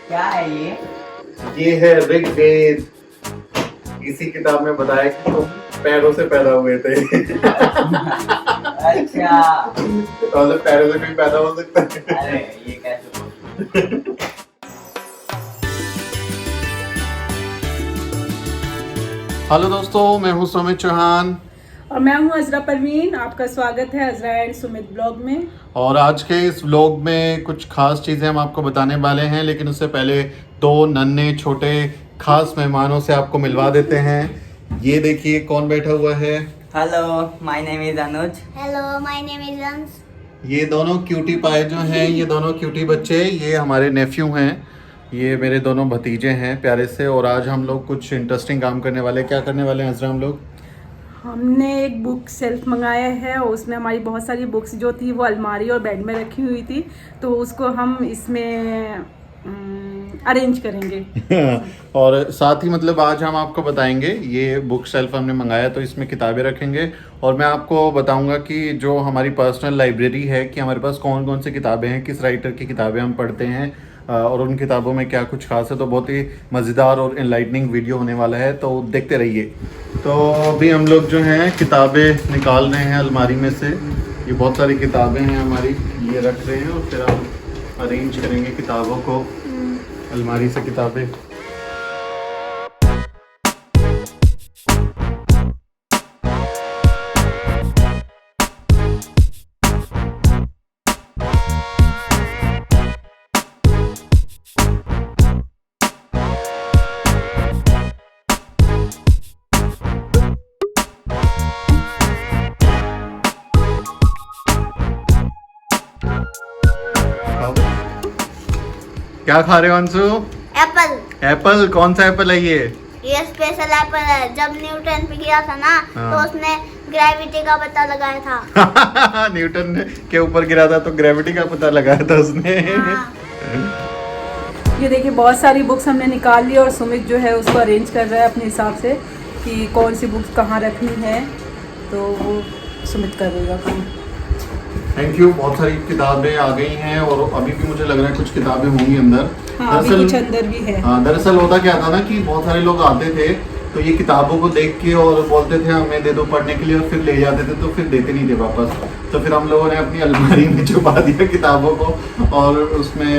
क्या है ये? ये है ऋग्वेद। इसी किताब में बताया कि तुम पैरों से पैदा हुए थे। अच्छा। तो पैरों से कोई पैदा हो सकता है? अरे ये कैसे possible? हेलो दोस्तों, मैं हूं सुमित चौहान और मैं हूं अजरा परवीन। आपका स्वागत है अजरा एंड सुमित ब्लॉग में। और आज के इस व्लॉग में कुछ खास चीज़ें हम आपको बताने वाले हैं, लेकिन उससे पहले दो नन्हे छोटे खास मेहमानों से आपको मिलवा देते हैं। ये देखिए कौन बैठा हुआ है। Hello, my name is Anuj. Hello, my name is Lance. ये दोनों क्यूटी पाए जो हैं, ये दोनों क्यूटी बच्चे, ये हमारे नेफ्यू हैं। ये मेरे दोनों भतीजे हैं प्यारे से। और आज हम लोग कुछ इंटरेस्टिंग काम करने वाले हैं। क्या करने वाले हैं अजरा हम लोग? हमने एक बुक सेल्फ मंगाया है और उसमें हमारी बहुत सारी बुक्स जो थी वो अलमारी और बेड में रखी हुई थी, तो उसको हम इसमें अरेंज करेंगे। और साथ ही मतलब आज हम आपको बताएंगे, ये बुक शेल्फ हमने मंगाया तो इसमें किताबें रखेंगे। और मैं आपको बताऊंगा कि जो हमारी पर्सनल लाइब्रेरी है कि हमारे पास कौन कौन सी किताबें हैं, किस राइटर की किताबें हम पढ़ते हैं और उन किताबों में क्या कुछ खास है। तो बहुत ही मज़ेदार और इनलाइटनिंग वीडियो होने वाला है, तो देखते रहिए। तो अभी हम लोग जो हैं किताबें निकाल रहे हैं अलमारी में से। ये बहुत सारी किताबें हैं हमारी, ये रख रहे हैं और फिर हम अरेंज करेंगे किताबों को अलमारी से किताबें। क्या खा रहे हो अंशु? एप्पल। एप्पल? कौन सा एप्पल है ये? ये स्पेशल एप्पल है। जब न्यूटन पे गिरा था ना, हाँ। तो उसने ग्रेविटी का पता लगाया था। न्यूटन के ऊपर गिरा था तो ग्रेविटी का पता लगाया था उसने। हाँ। ये देखिए बहुत सारी बुक्स हमने निकाल ली और सुमित जो है उसको अरेंज कर रहा है अपने हिसाब से कि कौन सी बुक्स कहाँ रखनी है, तो वो सुमित करेगा काम। Thank you. बहुत सारी किताबें आ गई हैं और अभी भी मुझे लग रहा है कुछ किताबें होंगी अंदर। हाँ, अभी कुछ अंदर भी है। हाँ, दरअसल होता क्या था ना कि बहुत सारे लोग आते थे तो ये किताबों को देख के और बोलते थे हमें दे दो पढ़ने के लिए, और फिर ले जाते थे तो फिर देते नहीं थे वापस। तो फिर हम लोगों ने अपनी अलमारी में छुपा दिया किताबों को और उसमें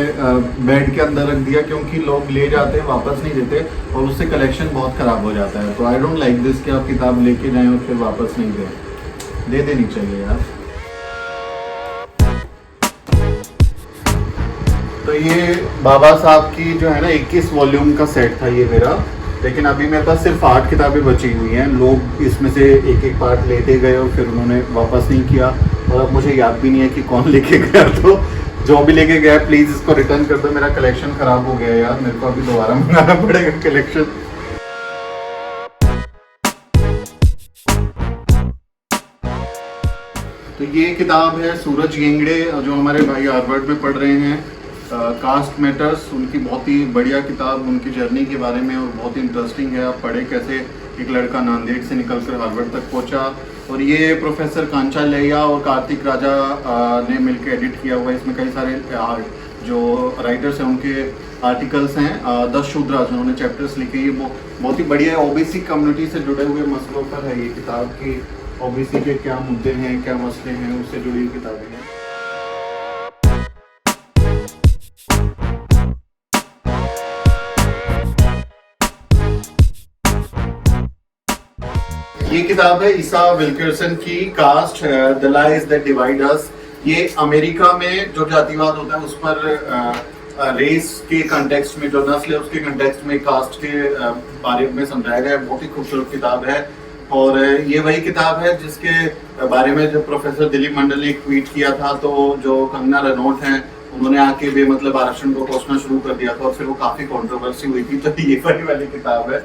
बेड के अंदर रख दिया, क्योंकि लोग ले जाते वापस नहीं देते और उससे कलेक्शन बहुत ख़राब हो जाता है। तो आई डोंट लाइक दिस कि आप किताब लेके जाएँ और फिर वापस नहीं दें। दे देनी चाहिए यार। तो ये बाबा साहब की जो है ना 21 वॉल्यूम का सेट था ये मेरा, लेकिन अभी मेरे पास सिर्फ 8 किताबें बची हुई हैं। लोग इसमें से एक एक पार्ट लेते गए और फिर उन्होंने वापस नहीं किया, और अब मुझे याद भी नहीं है कि कौन लेके गया। तो जो भी लेके गया प्लीज़ इसको रिटर्न कर दो। मेरा कलेक्शन ख़राब हो गया यार, मेरे को अभी दोबारा मंगाना पड़ेगा कलेक्शन। तो ये किताब है सूरज गेंगड़े, जो हमारे भाई हार्वर्ड में पढ़ रहे हैं, कास्ट मैटर्स। उनकी बहुत ही बढ़िया किताब, उनकी जर्नी के बारे में, और बहुत ही इंटरेस्टिंग है। आप पढ़े कैसे एक लड़का नांदेड़ से निकलकर हार्वर्ड तक पहुंचा। और ये प्रोफेसर कांचा लैया और कार्तिक राजा ने मिलकर एडिट किया हुआ है। इसमें कई सारे जो राइटर्स हैं उनके आर्टिकल्स हैं। 10 शूद्रा उन्होंने चैप्टर्स लिखे। ये बहुत ही बढ़िया है। ओबीसी कम्युनिटी से जुड़े हुए मसलों पर है ये किताब की। ओबीसी के क्या मुद्दे हैं, क्या मसले हैं, उससे जुड़ी हुई किताबें हैं। ये किताब है ईसा विल्किंसन की, caste the lies that divide us. ये अमेरिका में जो जातिवाद होता है उस पर रेस के कंटेक्स्ट में, जो नस्ल है उसके कंटेक्स्ट में कास्ट के बारे में समझाया गया है। बहुत ही खूबसूरत किताब है। और ये वही किताब है जिसके बारे में जब प्रोफेसर दिलीप मंडल ने ट्वीट किया था, तो जो कंगना रनौत हैं उन्होंने आके बेमतलब आरक्षण को कोसना शुरू कर दिया था और फिर वो काफी कंट्रोवर्सी हुई थी। तो ये वही वाली किताब है।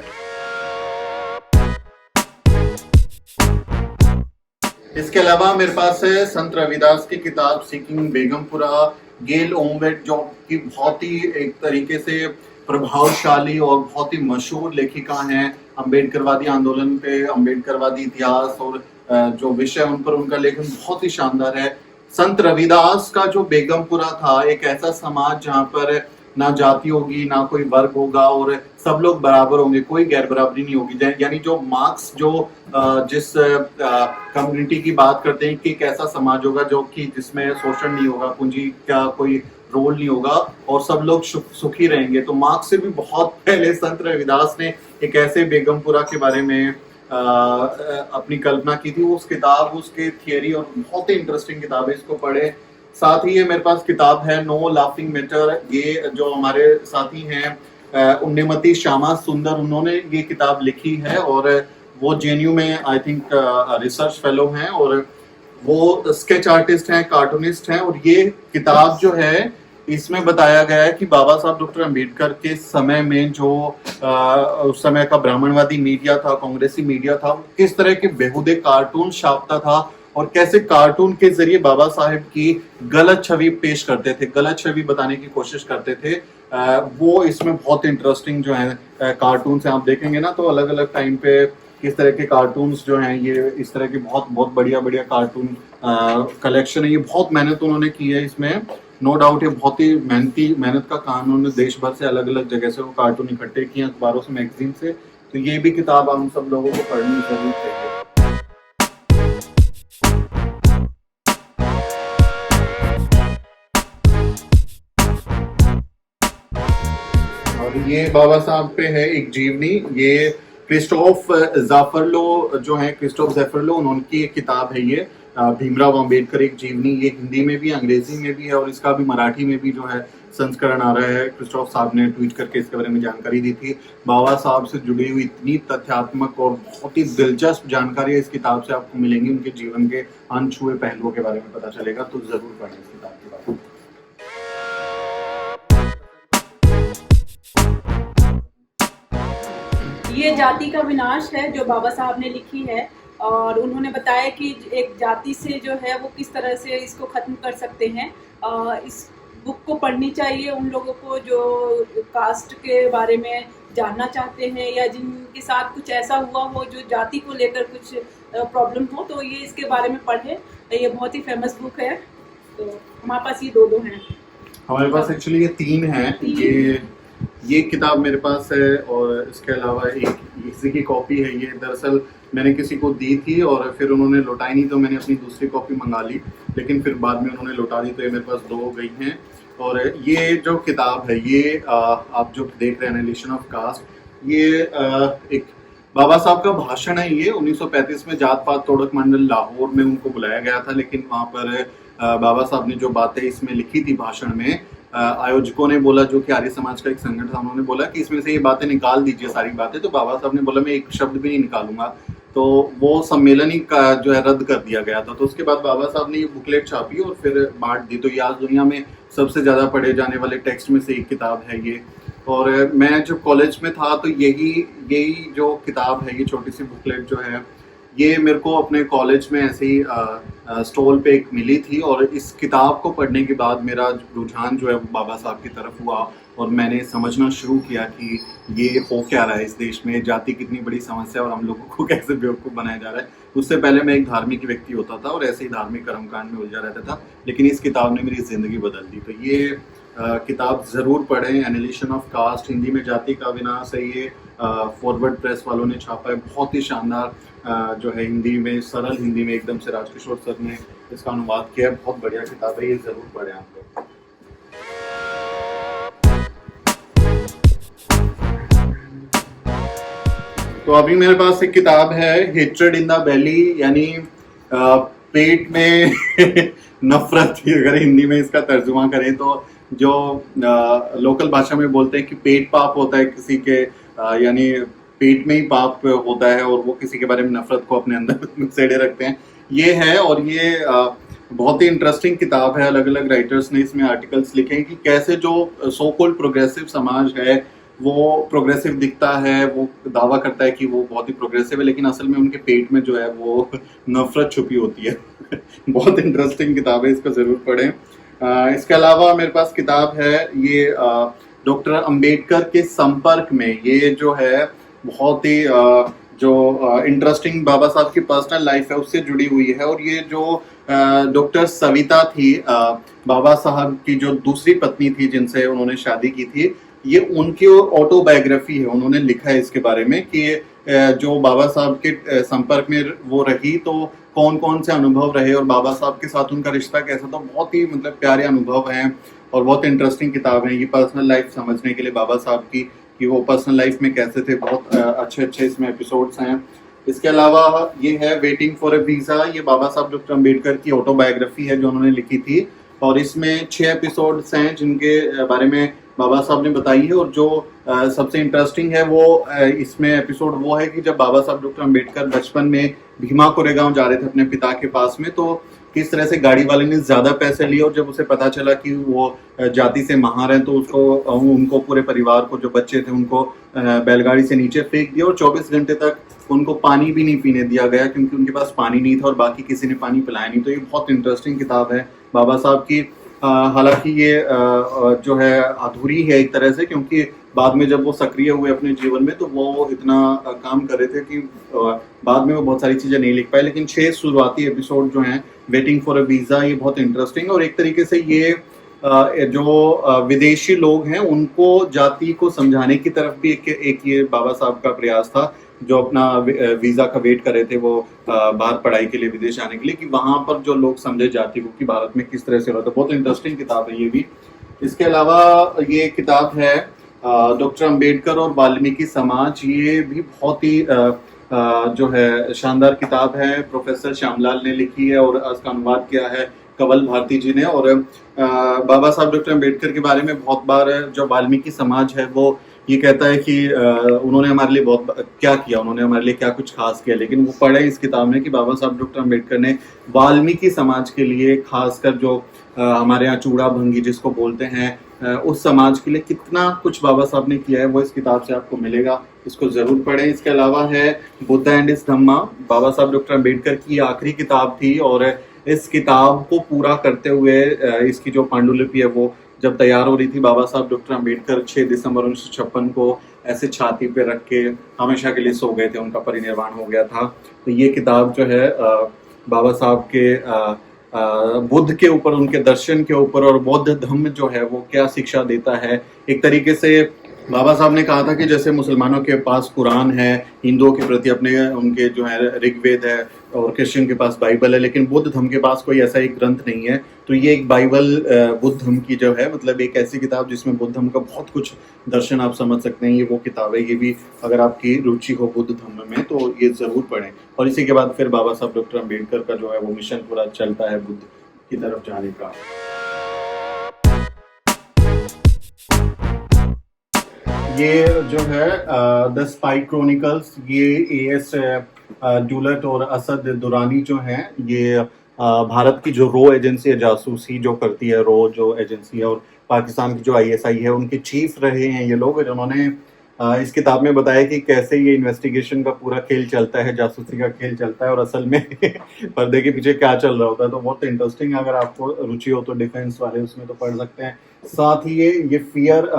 इसके अलावा मेरे पास है संत रविदास की किताब सीकिंग बेगमपुरा। गेल ओमवेट, जो कि बहुत ही एक तरीके से प्रभावशाली और बहुत ही मशहूर लेखिका हैं। अम्बेडकरवादी आंदोलन पे, अम्बेडकरवादी इतिहास और जो विषय उन पर उनका लेखन बहुत ही शानदार है। संत रविदास का जो बेगमपुरा था, एक ऐसा समाज जहाँ पर ना जाति होगी, ना कोई वर्ग होगा, और सब लोग बराबर होंगे, कोई गैर बराबरी नहीं होगी। यानी जो मार्क्स जो जिस कम्युनिटी की बात करते हैं कि कैसा समाज होगा जो कि जिसमें शोषण नहीं होगा, पूंजी का कोई रोल नहीं होगा और सब लोग सुखी रहेंगे। तो मार्क्स से भी बहुत पहले संत रविदास ने एक ऐसे बेगमपुरा के बारे में अपनी कल्पना की थी। उस किताब, उसके थियरी, और बहुत ही इंटरेस्टिंग किताब है, इसको पढ़े। साथ ही ये मेरे पास किताब है नो लाफिंग मैटर, ये जो हमारे साथी हैं उन्नमति श्यामा सुंदर, उन्होंने ये किताब लिखी है और वो जेएनयू में आई थिंक रिसर्च फेलो हैं और वो स्केच आर्टिस्ट हैं, कार्टूनिस्ट हैं। और ये किताब जो है इसमें बताया गया है कि बाबा साहब डॉक्टर अंबेडकर के समय में जो उस समय का ब्राह्मणवादी मीडिया था, कांग्रेसी मीडिया था, किस तरह के बेहुदे कार्टून छापता था और कैसे कार्टून के जरिए बाबा साहेब की गलत छवि पेश करते थे, गलत छवि बताने की कोशिश करते थे। वो इसमें बहुत इंटरेस्टिंग जो है कार्टून से आप देखेंगे ना, तो अलग अलग टाइम पे किस तरह के कार्टून्स जो हैं, ये इस तरह के बहुत बहुत बढ़िया बढ़िया कार्टून कलेक्शन है। ये बहुत मेहनत उन्होंने की है इसमें, नो डाउट। ये बहुत ही मेहनत का काम, उन्होंने देश भर से अलग अलग जगह से वो कार्टून इकट्ठे किए, अखबारों से, मैगजीन से। तो ये भी किताब हम सब लोगों को पढ़नी जरूर चाहिए। और ये बाबा साहब पे है एक जीवनी, ये क्रिस्टोफ ज़ाफरलो जो है, क्रिस्टोफ ज़ाफरलो, उनकी एक किताब है ये भीमराव अंबेडकर एक जीवनी। ये हिंदी में भी, अंग्रेजी में भी है और इसका भी मराठी में भी जो है संस्करण आ रहा है। क्रिस्टोफ साहब ने ट्वीट करके इसके बारे में जानकारी दी थी। बाबा साहब से जुड़ी हुई इतनी तथ्यात्मक और बहुत ही दिलचस्प जानकारी इस किताब से आपको मिलेंगी, उनके जीवन के अनछुए पहलुओं के बारे में पता चलेगा। तो जरूर पढ़ें इस किताब के बारे में। ये जाति का विनाश है जो बाबा साहब ने लिखी है और उन्होंने बताया कि एक जाति से जो है वो किस तरह से इसको ख़त्म कर सकते हैं। इस बुक को पढ़नी चाहिए उन लोगों को जो कास्ट के बारे में जानना चाहते हैं या जिनके साथ कुछ ऐसा हुआ हो जो जाति को लेकर कुछ प्रॉब्लम हो, तो ये इसके बारे में पढ़े। ये बहुत ही फेमस बुक है। तो हमारे पास ये दो हैं। हमारे पास एक्चुअली ये तीन हैं। ये किताब मेरे पास है और इसके अलावा एक इसी की कॉपी है। ये दरअसल मैंने किसी को दी थी और फिर उन्होंने लौटाई नहीं, तो मैंने अपनी दूसरी कॉपी मंगा ली, लेकिन फिर बाद में उन्होंने लौटा दी, तो ये मेरे पास दो हो गई हैं। और ये जो किताब है, ये आप जो देख रहे हैं एनालिसिस ऑफ कास्ट, ये एक बाबा साहब का भाषण है। ये 1935 में जात पात तोड़क मंडल लाहौर में उनको बुलाया गया था, लेकिन वहाँ पर बाबा साहब ने जो बातें इसमें लिखी थी भाषण में, आयोजकों ने बोला, जो कि आर्य समाज का एक संगठन था, उन्होंने बोला कि इसमें से ये बातें निकाल दीजिए, सारी बातें। तो बाबा साहब ने बोला मैं एक शब्द भी नहीं निकालूंगा। तो वो सम्मेलन ही का जो है रद्द कर दिया गया था। तो उसके बाद बाबा साहब ने ये बुकलेट छापी और फिर बांट दी। तो ये आज दुनिया में सबसे ज़्यादा पढ़े जाने वाले टेक्स्ट में से एक किताब है ये। और मैं जब कॉलेज में था तो यही जो किताब है, ये छोटी सी बुकलेट जो है, ये मेरे को अपने कॉलेज में ऐसे ही स्टॉल पे एक मिली थी। और इस किताब को पढ़ने के बाद मेरा रुझान जो है वो बाबा साहब की तरफ हुआ और मैंने समझना शुरू किया कि ये हो क्या रहा है इस देश में, जाति कितनी बड़ी समस्या और हम लोगों को कैसे बेवकूफ़ बनाया जा रहा है। उससे पहले मैं एक धार्मिक व्यक्ति होता था और ऐसे ही धार्मिक कर्मकांड में उलझा रहता था, लेकिन इस किताब ने मेरी ज़िंदगी बदल दी। तो ये किताब ज़रूर पढ़ें, एनालिसिस ऑफ कास्ट, हिंदी में जाति का विनाश है। ये फॉरवर्ड प्रेस वालों ने छापा है, बहुत ही शानदार जो है हिंदी में, सरल हिंदी में एकदम से राजकिशोर सर ने इसका अनुवाद किया है। बहुत बढ़िया किताब है, ये ज़रूर पढ़ें आप लोग। तो अभी मेरे पास एक किताब है हेट्रेड इन द बेली, यानी पेट में नफरत, अगर हिंदी में इसका तर्जुमा करें तो, जो लोकल भाषा में बोलते हैं कि पेट पाप होता है किसी के, यानी पेट में ही पाप होता है और वो किसी के बारे में नफरत को अपने अंदर सेड़े रखते हैं, ये है। और ये बहुत ही इंटरेस्टिंग किताब है। अलग अलग राइटर्स ने इसमें आर्टिकल्स लिखे हैं कि कैसे जो सो कॉल्ड प्रोग्रेसिव समाज है वो प्रोग्रेसिव दिखता है, वो दावा करता है कि वो बहुत ही प्रोग्रेसिव है, लेकिन असल में उनके पेट में जो है वो नफरत छुपी होती है। बहुत इंटरेस्टिंग किताब है, इसको ज़रूर पढ़ें। इसके अलावा मेरे पास किताब है ये डॉक्टर अंबेडकर के संपर्क में। ये जो है बहुत ही जो इंटरेस्टिंग बाबा साहब की पर्सनल लाइफ है उससे जुड़ी हुई है। और ये जो डॉक्टर सविता थी, बाबा साहब की जो दूसरी पत्नी थी जिनसे उन्होंने शादी की थी, ये उनकी ऑटोबायोग्राफी है। उन्होंने लिखा है इसके बारे में कि जो बाबा साहब के संपर्क में वो रही तो कौन कौन से अनुभव रहे और बाबा साहब के साथ उनका रिश्ता कैसा था। बहुत ही मतलब प्यारे अनुभव हैं और बहुत इंटरेस्टिंग किताब है ये पर्सनल लाइफ समझने के लिए बाबा साहब की, कि वो पर्सनल लाइफ में कैसे थे। बहुत अच्छे अच्छे इसमें एपिसोड्स हैं। इसके अलावा ये है वेटिंग फॉर अ वीजा, ये बाबा साहब डॉक्टर अम्बेडकर की ऑटोबायोग्राफी है जो उन्होंने लिखी थी और इसमें 6 एपिसोड्स हैं जिनके बारे में बाबा साहब ने बताई है। और जो सबसे इंटरेस्टिंग है वो इसमें एपिसोड वो है कि जब बाबा साहब डॉक्टर अम्बेडकर बचपन में भीमा कोरेगांव जा रहे थे अपने पिता के पास में, तो किस तरह से गाड़ी वाले ने ज्यादा पैसे लिए और जब उसे पता चला कि वो जाति से महार हैं तो उनको पूरे परिवार को, जो बच्चे थे उनको बैलगाड़ी से नीचे फेंक दिया और 24 घंटे तक उनको पानी भी नहीं पीने दिया गया क्योंकि उनके पास पानी नहीं था और बाकी किसी ने पानी पिलाया नहीं। तो ये बहुत इंटरेस्टिंग किताब है बाबा साहब की। हालांकि ये जो है अधूरी है एक तरह से, क्योंकि बाद में जब वो सक्रिय हुए अपने जीवन में तो वो इतना काम कर रहे थे कि बाद में वो बहुत सारी चीजें नहीं लिख पाए। लेकिन 6 शुरुआती एपिसोड जो हैं वेटिंग फॉर अ वीजा, ये बहुत इंटरेस्टिंग और एक तरीके से ये जो विदेशी लोग हैं उनको जाति को समझाने की तरफ भी एक ये बाबा साहब का प्रयास था, जो अपना वीजा का वेट कर रहे थे वो बाहर पढ़ाई के लिए विदेश आने के लिए, कि वहां पर जो लोग समझे जाति को कि भारत में किस तरह से हो रहा था। बहुत इंटरेस्टिंग किताब है ये भी। इसके अलावा ये किताब है डॉक्टर अम्बेडकर और वाल्मीकि समाज, ये भी बहुत ही जो है शानदार किताब है। प्रोफेसर श्यामलाल ने लिखी है और इसका अनुवाद किया है कंवल भारती जी ने। और बाबा साहब डॉक्टर अम्बेडकर के बारे में बहुत बार जो वाल्मीकि समाज है वो ये कहता है कि उन्होंने हमारे लिए बहुत क्या किया, उन्होंने हमारे लिए क्या कुछ खास किया। लेकिन वो पढ़े इस किताब में कि बाबा साहब डॉक्टर अम्बेडकर ने वाल्मीकि समाज के लिए, खासकर जो हमारे यहाँ चूड़ा भंगी जिसको बोलते हैं, उस समाज के लिए कितना कुछ बाबा साहब ने किया है, वो इस किताब से आपको मिलेगा। इसको जरूर पढ़ें। इसके अलावा है बुद्धा एंड हिज धम्मा, बाबा साहब डॉक्टर अम्बेडकर की आखिरी किताब थी और इस किताब को पूरा करते हुए इसकी जो पांडुलिपि है वो जब तैयार हो रही थी, बाबा साहब डॉक्टर अम्बेडकर 6 दिसंबर 1956 को ऐसे छाती पे रख के हमेशा के लिए सो गए थे, उनका परिनिर्वाण हो गया था। तो ये किताब जो है बाबा साहब के बुद्ध के ऊपर, उनके दर्शन के ऊपर और बौद्ध धम्म जो है वो क्या शिक्षा देता है। एक तरीके से बाबा साहब ने कहा था कि जैसे मुसलमानों के पास कुरान है, हिंदुओं के प्रति अपने उनके जो है ऋग्वेद है और क्रिश्चियन के पास बाइबल है, लेकिन बुद्ध धर्म के पास कोई ऐसा एक ग्रंथ नहीं है। तो ये एक बाइबल बुद्ध धर्म की जो है, मतलब एक ऐसी किताब जिसमें बुद्ध धर्म का बहुत कुछ दर्शन आप समझ सकते हैं, ये वो किताब है। ये भी अगर आपकी रुचि हो बुद्ध धर्म में तो ये जरूर पढ़ें। और इसी के बाद फिर बाबा साहब डॉक्टर अम्बेडकर का जो है वो मिशन पूरा चलता है बुद्ध की तरफ जाने का। ये जो है द स्पाई क्रॉनिकल्स, ये एएस डुलट और असद दुरानी जो हैं, ये भारत की जो रो एजेंसी है, जासूसी जो करती है, रो जो एजेंसी है, और पाकिस्तान की जो आईएसआई है, उनके चीफ रहे हैं ये लोग, जिन्होंने इस किताब में बताया कि कैसे ये इन्वेस्टिगेशन का पूरा खेल चलता है, जासूसी का खेल चलता है और असल में पर्दे के पीछे क्या चल रहा होता है। तो बहुत इंटरेस्टिंग है, अगर आपको रुचि हो तो डिफेंस वाले उसमें तो पढ़ सकते हैं। साथ ही ये फियर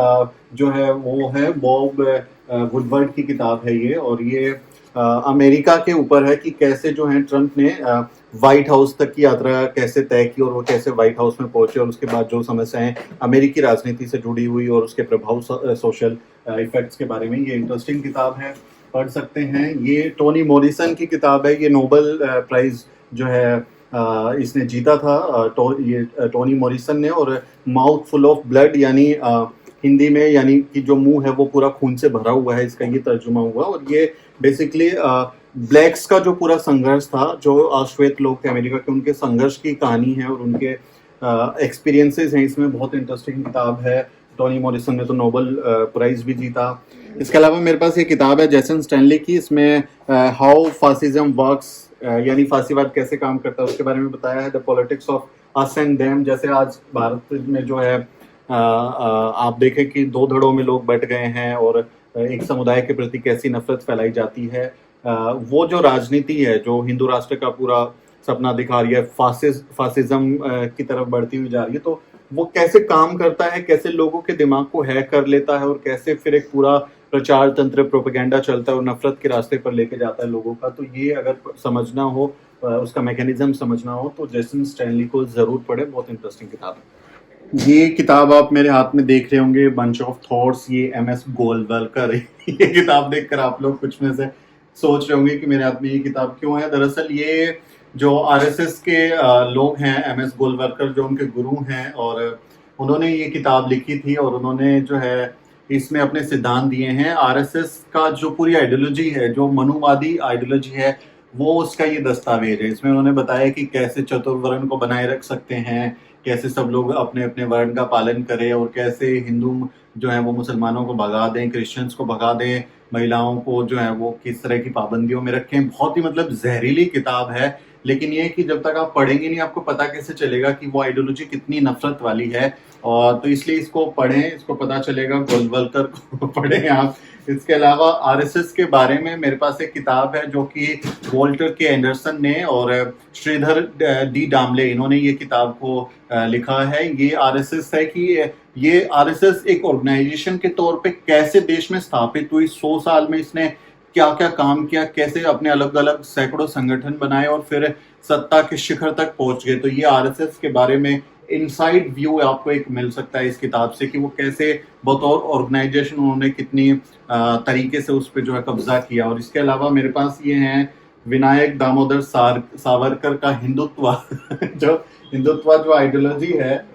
जो है वो है बॉब वुडवर्ड की किताब है ये, और ये अमेरिका के ऊपर है कि कैसे जो है ट्रंप ने व्हाइट हाउस तक की यात्रा कैसे तय की और वो कैसे व्हाइट हाउस में पहुंचे, और उसके बाद जो समस्याएं अमेरिकी राजनीति से जुड़ी हुई और उसके प्रभाव सोशल इफेक्ट्स के बारे में। ये इंटरेस्टिंग किताब है, पढ़ सकते हैं। ये टोनी मॉरिसन की किताब है, ये नोबेल प्राइज जो है इसने जीता था ये टोनी मॉरिसन ने, और माउथ फुल ऑफ ब्लड, यानी हिंदी में यानी कि जो मुंह है वो पूरा खून से भरा हुआ है, इसका ये तर्जुमा हुआ। और ये बेसिकली ब्लैक्स का जो पूरा संघर्ष था, जो श्वेत लोग थे अमेरिका के, उनके संघर्ष की कहानी है और उनके एक्सपीरियंसेस हैं इसमें। बहुत इंटरेस्टिंग किताब है। टोनी मॉरिसन ने तो नोबेल प्राइज भी जीता। इसके अलावा मेरे पास ये किताब है जेसन स्टैनली की, इसमें हाउ फासिज्म वर्क्स, यानी फासीवाद कैसे काम करता है उसके बारे में बताया है। The politics of us and them, जैसे आज भारत में जो है आप देखें कि 2 धड़ों में लोग बट गए हैं और एक समुदाय के प्रति कैसी नफरत फैलाई जाती है। वो जो राजनीति है जो हिंदू राष्ट्र का पूरा सपना दिखा रही है, फासिज्म की तरफ बढ़ती हुई जा रही है, तो वो कैसे काम करता है, कैसे लोगों के दिमाग को हैक कर लेता है और कैसे फिर एक पूरा प्रचार तंत्र, प्रोपेगेंडा चलता है और नफरत के रास्ते पर लेके जाता है लोगों का। तो ये अगर समझना हो उसका मैकेनिज्म समझना हो तो जेसन स्टैनली को ज़रूर पढ़े, बहुत इंटरेस्टिंग किताब है। ये किताब आप मेरे हाथ में देख रहे होंगे, बंच ऑफ थॉट्स, ये MS गोलवलकर है। ये किताब देखकर आप लोग कुछ में से सोच रहे होंगे कि मेरे हाथ में ये किताब क्यों है। दरअसल ये जो RSS के लोग हैं, MS गोलवलकर जो उनके गुरु हैं, और उन्होंने ये किताब लिखी थी और उन्होंने जो है इसमें अपने सिद्धांत दिए हैं। RSS का जो पूरी आइडियोलॉजी है, जो मनुवादी आइडियोलॉजी है, वो उसका ये दस्तावेज है। इसमें उन्होंने बताया कि कैसे चतुर्वर्ण को बनाए रख सकते हैं, कैसे सब लोग अपने अपने वर्ण का पालन करें, और कैसे हिंदू जो है वो मुसलमानों को भगा दें, क्रिश्चियंस को भगा दें, महिलाओं को जो है वो किस तरह की पाबंदियों में रखें। बहुत ही मतलब जहरीली किताब है, लेकिन ये कि जब तक आप पढ़ेंगे नहीं आपको पता कैसे चलेगा कि वो आइडियोलॉजी कितनी नफरत वाली है। और तो इसलिए इसको पढ़ें, इसको पता चलेगा। गोलवलकर को पढ़ें आप। इसके अलावा RSS के बारे में मेरे पास एक किताब है जो कि वॉल्टर के एंडरसन ने और श्रीधर D डामले, इन्होंने ये किताब को लिखा है। ये RSS है कि ये RSS एक ऑर्गेनाइजेशन के तौर पे कैसे देश में स्थापित हुई, 100 साल में इसने क्या क्या काम किया, कैसे अपने अलग अलग सैकड़ों संगठन बनाए और फिर सत्ता के शिखर तक पहुंच गए। तो ये RSS के बारे में इनसाइड व्यू आपको एक मिल सकता है इस किताब से कि वो कैसे बतौर ऑर्गेनाइजेशन उन्होंने कितनी तरीके से उस पर जो है कब्जा किया। और इसके अलावा मेरे पास ये हैं विनायक दामोदर सावरकर का हिंदुत्व जो हिंदुत्व जो आइडियोलॉजी है,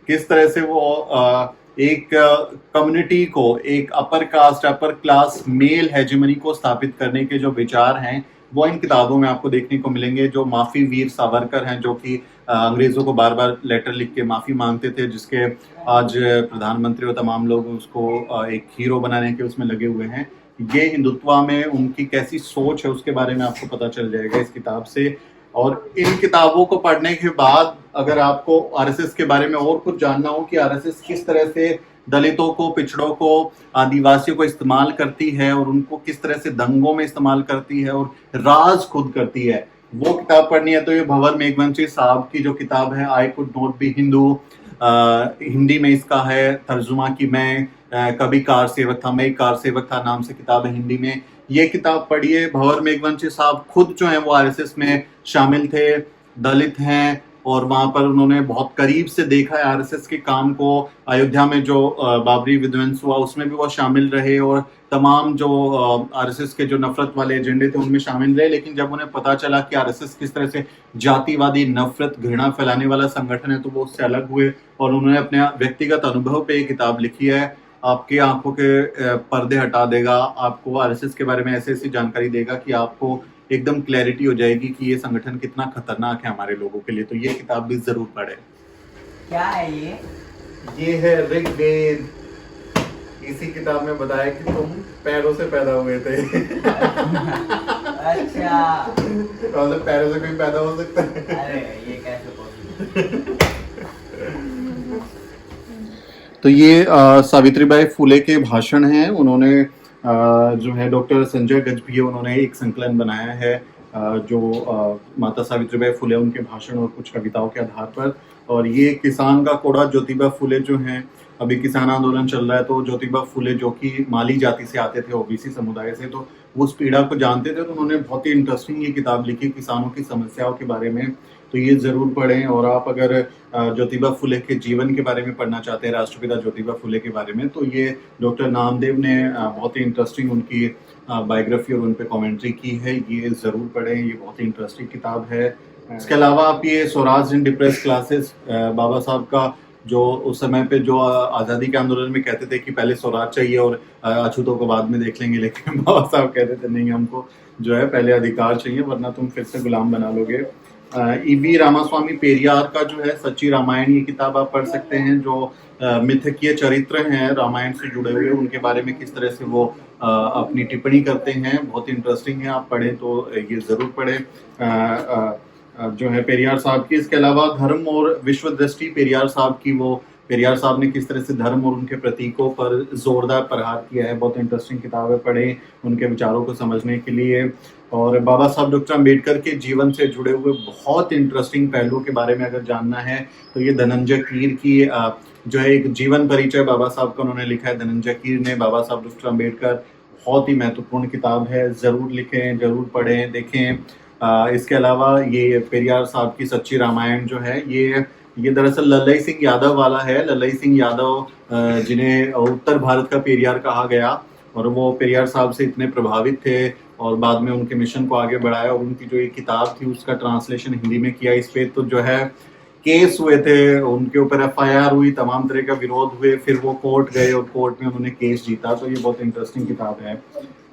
किस तरह से वो एक कम्युनिटी को, एक upper caste upper class male hegemony को स्थापित करने के जो विचार हैं वो इन किताबों में आपको देखने को मिलेंगे। जो माफी वीर सावरकर हैं, जो कि अंग्रेजों को बार बार लेटर लिख के माफी मांगते थे, जिसके आज प्रधानमंत्री और तमाम लोग उसको एक हीरो बनाने के उसमें लगे हुए हैं, ये हिंदुत्व में उनकी कैसी सोच है उसके बारे में आपको पता चल जाएगा इस किताब से। और इन किताबों को पढ़ने के बाद अगर आपको RSS के बारे में और कुछ जानना हो कि RSS किस तरह से दलितों को, पिछड़ों को, आदिवासियों को इस्तेमाल करती है और उनको किस तरह से दंगों में इस्तेमाल करती है और राज खुद करती है, वो किताब पढ़नी है तो ये भंवर मेघवंशी साहब की जो किताब है I could not be Hindu, Hindi में इसका है तर्जुमा कि मैं कभी कार सेवक था, मैं एक कार सेवक था नाम से किताब है हिंदी में। ये किताब पढ़िए। भंवर मेघवंशी साहब खुद जो है वो RSS में शामिल थे, दलित हैं, और वहां पर उन्होंने बहुत करीब से देखा है RSS के काम को। अयोध्या में जो बाबरी विध्वंस हुआ उसमें भी वो शामिल रहे और तमाम जो RSS के जो नफरत वाले एजेंडे थे उनमें शामिल रहे। लेकिन जब उन्हें पता चला कि RSS किस तरह से जातिवादी नफरत, घृणा फैलाने वाला संगठन है, तो वो उससे अलग हुए और उन्होंने अपने व्यक्तिगत अनुभव पे ये किताब लिखी है। आपकी आंखों के पर्दे हटा देगा, आपको RSS के बारे में ऐसी ऐसी जानकारी देगा कि आपको एकदम क्लैरिटी हो जाएगी कि ये संगठन कितना खतरनाक है हमारे लोगों के लिए। तो ये किताब भी जरूर पढ़े। क्या है ये? ये है ऋग्वेद। इसी किताब में बताया कि तुम पैरों से पैदा हुए थे। अच्छा, मतलब पैरों से कोई पैदा हो सकता है? अरे ये कैसे पॉसिबल? तो ये सावित्रीबाई फुले के भाषण हैं। उन्होंने जो है डॉक्टर संजय गजभिये, उन्होंने एक संकलन बनाया है जो माता सावित्रीबाई फुले उनके भाषण और कुछ कविताओं के आधार पर। और ये किसान का कोड़ा ज्योतिबा फुले जो हैं, अभी किसान आंदोलन चल रहा है, तो ज्योतिबा फुले जो कि माली जाति से आते थे, OBC समुदाय से, तो वो उस पीड़ा को जानते थे। तो उन्होंने बहुत ही इंटरेस्टिंग ये किताब लिखी किसानों की समस्याओं के बारे में। तो ये ज़रूर पढ़ें। और आप अगर ज्योतिबा फुले के जीवन के बारे में पढ़ना चाहते हैं, राष्ट्रपिता ज्योतिबा फुले के बारे में, तो ये डॉक्टर नामदेव ने बहुत ही इंटरेस्टिंग उनकी बायोग्राफी और उन पर कॉमेंट्री की है। ये ज़रूर पढ़ें, ये बहुत ही इंटरेस्टिंग किताब है। इसके अलावा आप ये स्वराज इन डिप्रेस क्लासेस, बाबा साहब का जो उस समय पे जो आज़ादी के आंदोलन में कहते थे कि पहले स्वराज चाहिए और अछूतों को बाद में देख लेंगे, लेकिन बाबा साहब कहते थे नहीं, हमको जो है पहले अधिकार चाहिए वरना तुम फिर से गुलाम बना लोगे। EV रामास्वामी पेरियार का जो है सच्ची रामायण, ये किताब आप पढ़ सकते हैं। जो मिथकीय चरित्र हैं रामायण से जुड़े हुए, उनके बारे में किस तरह से वो अपनी टिप्पणी करते हैं, बहुत इंटरेस्टिंग है। आप पढ़ें तो ये ज़रूर पढ़ें जो है पेरियार साहब की। इसके अलावा धर्म और विश्व दृष्टि पेरियार साहब की, वो पेरियार साहब ने किस तरह से धर्म और उनके प्रतीकों पर जोरदार प्रहार किया है, बहुत इंटरेस्टिंग किताब है, पढ़ें उनके विचारों को समझने के लिए। और बाबा साहब डॉक्टर अम्बेडकर के जीवन से जुड़े हुए बहुत इंटरेस्टिंग पहलुओं के बारे में अगर जानना है तो ये धनंजय कीर की जो है एक जीवन परिचय बाबा साहब का उन्होंने लिखा है, धनंजय कीर ने, बाबा साहब डॉक्टर अम्बेडकर। बहुत ही महत्वपूर्ण किताब है, ज़रूर लिखें, ज़रूर पढ़ें, देखें। इसके अलावा ये पेरियार साहब की सच्ची रामायण जो है ये दरअसल लल्लई सिंह यादव वाला है। लल्लई सिंह यादव जिन्हें उत्तर भारत का पेरियार कहा गया, और वो पेरियार साहब से इतने प्रभावित थे और बाद में उनके मिशन को आगे बढ़ाया, और उनकी जो ये किताब थी उसका ट्रांसलेशन हिंदी में किया। इस पे तो जो है केस हुए थे, उनके ऊपर FIR हुई, तमाम तरह का विरोध हुए, फिर वो कोर्ट गए और कोर्ट में उन्होंने केस जीता। तो ये बहुत इंटरेस्टिंग किताब है,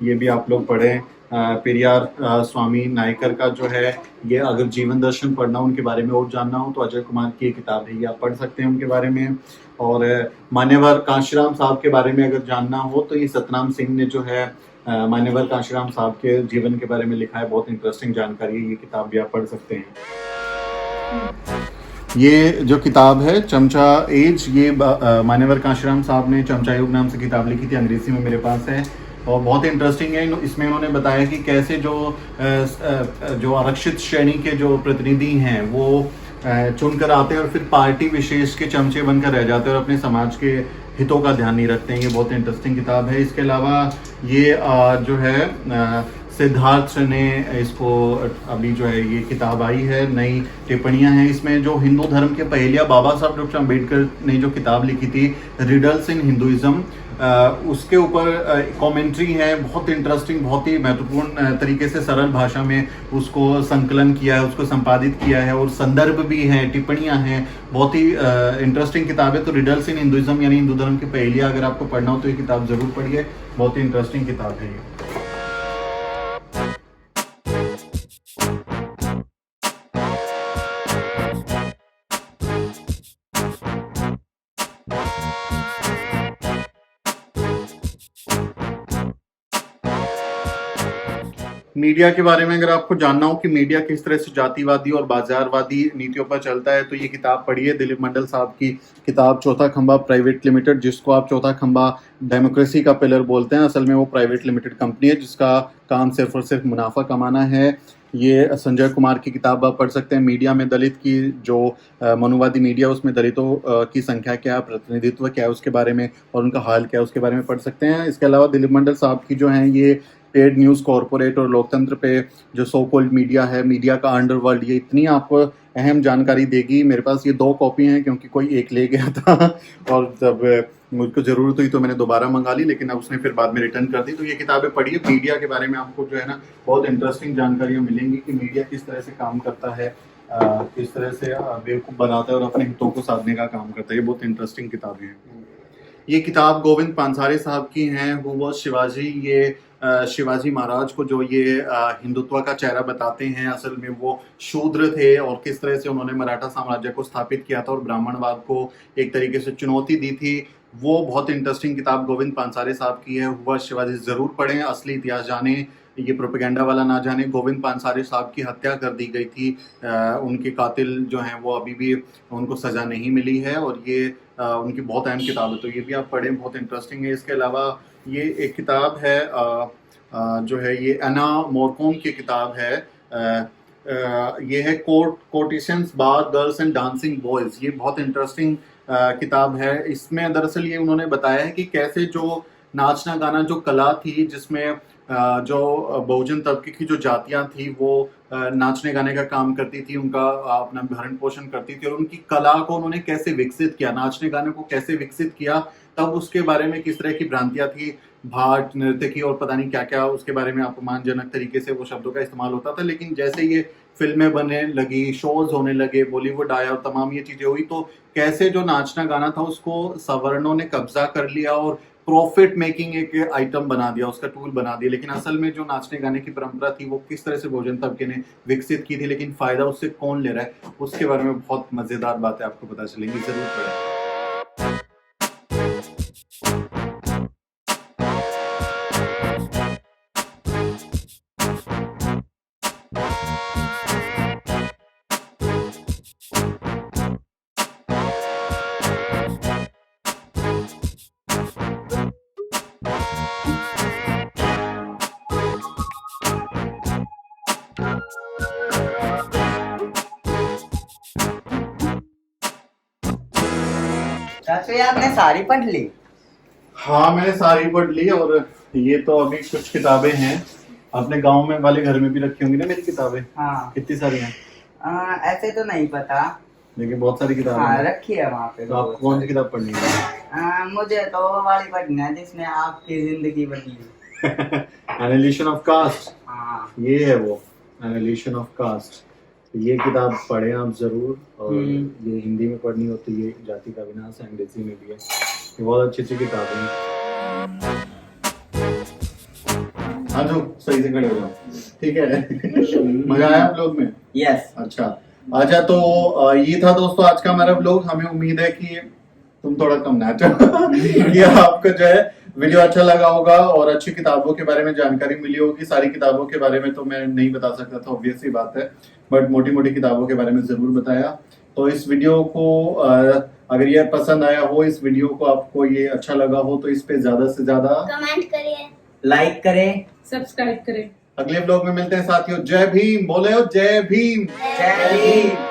ये भी आप लोग पढ़ें। पेरियार स्वामी नायकर का जो है ये, अगर जीवन दर्शन पढ़ना उनके बारे में और जानना हो तो अजय कुमार की किताब है, ये आप पढ़ सकते हैं उनके बारे में। और मान्यवर कांशीराम साहब के बारे में अगर जानना हो तो ये सतनाम सिंह ने जो है मान्यवर कांशीराम साहब के जीवन के बारे में लिखा है, बहुत इंटरेस्टिंग जानकारी है, ये किताब भी आप पढ़ सकते हैं। ये जो किताब है चमचा एज, ये मान्यवर कांशीराम साहब ने चमचा युग नाम से किताब लिखी थी, अंग्रेजी में मेरे पास है और बहुत इंटरेस्टिंग है। इसमें उन्होंने बताया कि कैसे जो आरक्षित श्रेणी के जो प्रतिनिधि हैं वो चुनकर आते हैं और फिर पार्टी विशेष के चमचे बनकर रह जाते हैं और अपने समाज के हितों का ध्यान नहीं रखते हैं। ये बहुत इंटरेस्टिंग किताब है। इसके अलावा ये जो है सिद्धार्थ ने इसको अभी जो है ये किताब आई है, नई टिप्पणियां हैं इसमें। जो हिंदू धर्म के पहेलिया बाबा साहब डॉक्टर अम्बेडकर ने जो किताब लिखी थी रिडल्स इन हिंदुइज्म, उसके ऊपर कमेंट्री है, बहुत इंटरेस्टिंग, बहुत ही महत्वपूर्ण तरीके से सरल भाषा में उसको संकलन किया है, उसको संपादित किया है और संदर्भ भी है, टिप्पणियां हैं, बहुत ही इंटरेस्टिंग किताब है। तो रिडल्स इन हिंदुइज्म यानी हिंदू धर्म की पहेलियां अगर आपको पढ़ना हो तो ये किताब जरूर पढ़िए, बहुत ही इंटरेस्टिंग किताब है ये। मीडिया के बारे में अगर आपको जानना हो कि मीडिया किस तरह से जातिवादी और बाजारवादी नीतियों पर चलता है तो ये किताब पढ़िए, दिलीप मंडल साहब की किताब चौथा खंबा प्राइवेट लिमिटेड, जिसको आप चौथा खंबा डेमोक्रेसी का पिलर बोलते हैं, असल में वो प्राइवेट लिमिटेड कंपनी है जिसका काम सिर्फ और सिर्फ मुनाफा कमाना है। ये संजय कुमार की किताब आप पढ़ सकते हैं। मीडिया में दलित की जो मनुवादी मीडिया, उसमें दलितों की संख्या क्या है, प्रतिनिधित्व क्या है उसके बारे में और उनका हाल क्या है उसके बारे में पढ़ सकते हैं। इसके अलावा दिलीप मंडल साहब की जो है ये पेड न्यूज़ कॉरपोरेट और लोकतंत्र पे जो सो कॉल्ड मीडिया है, मीडिया का अंडरवर्ल्ड, ये इतनी आपको अहम जानकारी देगी। मेरे पास ये 2 कॉपी हैं क्योंकि कोई एक ले गया था और जब मुझको ज़रूरत हुई तो मैंने दोबारा मंगा ली, लेकिन अब उसने फिर बाद में रिटर्न कर दी। तो ये किताबें पढ़िए, मीडिया के बारे में आपको जो है ना बहुत इंटरेस्टिंग जानकारियाँ मिलेंगी कि मीडिया किस तरह से काम करता है, किस तरह से बेवकूफ़ बनाता है और अपने हितों को साधने का काम करता है। ये बहुत इंटरेस्टिंग किताबें हैं। ये किताब गोविंद पानसारे साहब की हैं, हु वाज शिवाजी। ये शिवाजी महाराज को जो ये हिंदुत्व का चेहरा बताते हैं, असल में वो शूद्र थे और किस तरह से उन्होंने मराठा साम्राज्य को स्थापित किया था और ब्राह्मणवाद को एक तरीके से चुनौती दी थी। वो बहुत इंटरेस्टिंग किताब गोविंद पानसारे साहब की है, हु वाज शिवाजी। ज़रूर पढ़ें, असली इतिहास जाने, ये प्रोपेगेंडा वाला ना जाने। गोविंद पानसारे साहब की हत्या कर दी गई थी, उनके कातिल जो हैं वो अभी भी उनको सज़ा नहीं मिली है और ये उनकी बहुत अहम किताब है, तो ये भी आप पढ़ें, बहुत इंटरेस्टिंग है। इसके अलावा ये एक किताब है जो है ये एना मोरकॉम की किताब है, ये है कोर्टिशंस बार गर्ल्स एंड डांसिंग बॉयज़। ये बहुत इंटरेस्टिंग किताब है। इसमें दरअसल ये उन्होंने बताया है कि कैसे जो नाचना गाना जो कला थी, जिसमें जो बहुजन तबके की जो जातियां थी वो नाचने गाने का काम करती थी, उनका अपना भरण पोषण करती थी और उनकी कला को उन्होंने कैसे विकसित किया, नाचने गाने को कैसे विकसित किया, तब उसके बारे में किस तरह की भ्रांतियां थी, भाट नृत्य की और पता नहीं क्या क्या, उसके बारे में अपमानजनक तरीके से वो शब्दों का इस्तेमाल होता था। लेकिन जैसे ये फिल्में बनने लगी, शोज होने लगे, बॉलीवुड आया और तमाम ये चीजें हुई, तो कैसे जो नाचना गाना था उसको सवर्णों ने कब्जा कर लिया और प्रॉफिट मेकिंग एक आइटम बना दिया, उसका टूल बना दिया। लेकिन असल में जो नाचने गाने की परंपरा थी वो किस तरह से भोजन तबके ने विकसित की थी, लेकिन फायदा उससे कौन ले रहा है, उसके बारे में बहुत मजेदार बातें आपको पता चलेंगी, जरूर पढ़ें। चाचू ये आपने सारी पढ़ ली? हाँ मैंने सारी पढ़ ली और ये तो अभी कुछ किताबें हैं आपने गांव में वाले घर में भी रखी होंगी ना मेरी किताबें? हाँ कितनी सारी हैं? ऐसे तो नहीं पता। लेकिन बहुत सारी किताबें हाँ हैं। रखी है वहाँ पे। तो आपको कौन सी किताब पढ़नी है? मुझे तो वो वाली पढ़नी है जिसने आपकी जिंदगी बदली। एनालिसिस ऑफ कास्ट, हाँ ये है वो, एनालिसिस ऑफ कास्ट। तो ये किताब पढ़ें आप जरूर, और ये हिंदी में पढ़नी हो तो ये जाति का विनाश अंग्रेजी में भी है। ये बहुत अच्छी अच्छी किताबें हैं। हाँ जो सही से खड़े हो जाओ, ठीक है। मजा आया आप लोग में? यस। अच्छा अच्छा, तो ये था दोस्तों आज का हमारा व्लॉग। हमें उम्मीद है कि तुम थोड़ा कम नाचो कि आपको जो है वीडियो अच्छा लगा होगा और अच्छी किताबों के बारे में जानकारी मिली होगी। सारी किताबों के बारे में तो मैं नहीं बता सकता था, ऑब्वियस सी बात है, बट मोटी मोटी किताबों के बारे में जरूर बताया। तो इस वीडियो को अगर ये पसंद आया हो, इस वीडियो को आपको ये अच्छा लगा हो, तो इस पे ज्यादा से ज्यादा कमेंट करिए, लाइक करें, सब्सक्राइब करें। अगले व्लॉग में मिलते हैं साथियों। जय भीम, बोले हो जय भीम। जय भीम।